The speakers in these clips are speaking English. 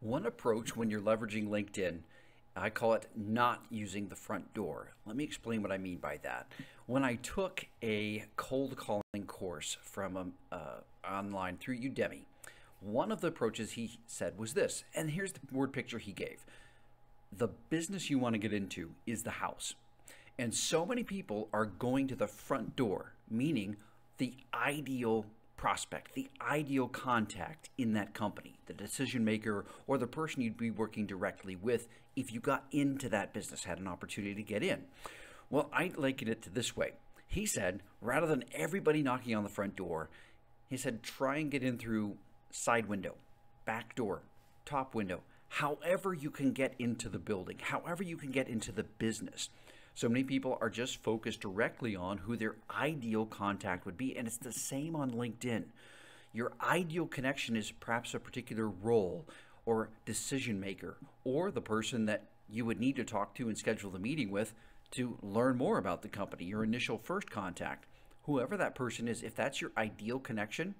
One approach when you're leveraging LinkedIn, I call it not using the front door. Let me explain what I mean by that. When I took a cold calling course from online through Udemy, one of the approaches he said was this, and here's the word picture he gave. The business you want to get into is the house. And so many people are going to the front door, meaning the ideal prospect, the ideal contact in that company, the decision maker or the person you'd be working directly with if you got into that business, had an opportunity to get in. Well, I liken it to this way. He said, rather than everybody knocking on the front door, he said, try and get in through side window, back door, top window, however you can get into the building, however you can get into the business. So many people are just focused directly on who their ideal contact would be, and it's the same on LinkedIn. Your ideal connection is perhaps a particular role or decision maker, or the person that you would need to talk to and schedule the meeting with to learn more about the company, your initial first contact. Whoever that person is, if that's your ideal connection,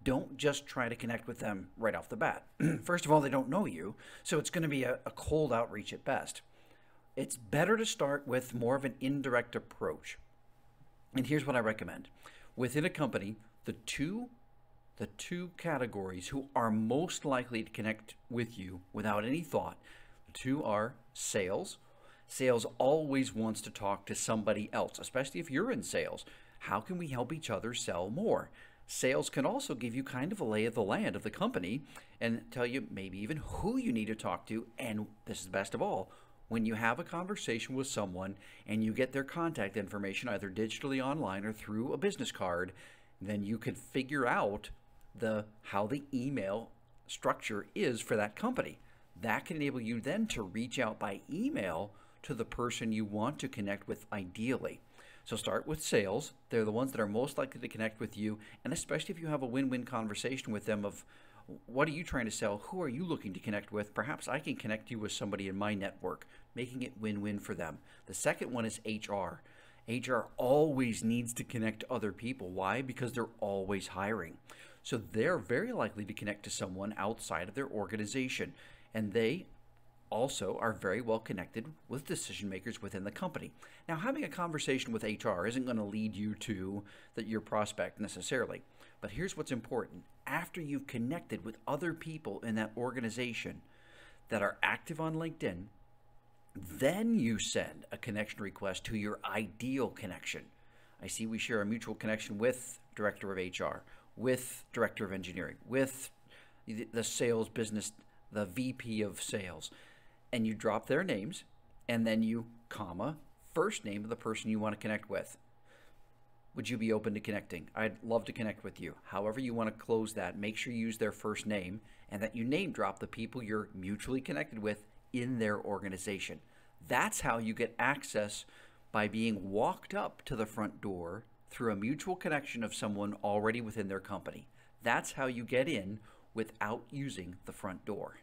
don't just try to connect with them right off the bat. First of all, they don't know you, so it's going to be a cold outreach at best. It's better to start with more of an indirect approach. And here's what I recommend. Within a company, the two categories who are most likely to connect with you without any thought, the two are sales. Sales always wants to talk to somebody else, especially if you're in sales. How can we help each other sell more? Sales can also give you kind of a lay of the land of the company and tell you maybe even who you need to talk to. And this is the best of all, when you have a conversation with someone and you get their contact information either digitally online or through a business card, then you can figure out how the email structure is for that company. That can enable you then to reach out by email to the person you want to connect with ideally. So start with sales. They're the ones that are most likely to connect with you, and especially if you have a win-win conversation with them of what are you trying to sell? Who are you looking to connect with? Perhaps I can connect you with somebody in my network, making it win-win for them. The second one is HR. HR always needs to connect to other people. Why? Because they're always hiring. So they're very likely to connect to someone outside of their organization, and they also are very well connected with decision makers within the company. Now, having a conversation with HR isn't going to lead you to your prospect necessarily. But here's what's important. After you've connected with other people in that organization that are active on LinkedIn, then you send a connection request to your ideal connection. I see we share a mutual connection with Director of HR, with Director of Engineering, with the sales business, the VP of Sales. And you drop their names, and then you, first name of the person you want to connect with. Would you be open to connecting? I'd love to connect with you. However you want to close that, make sure you use their first name and that you name drop the people you're mutually connected with in their organization. That's how you get access by being walked up to the front door through a mutual connection of someone already within their company. That's how you get in without using the front door.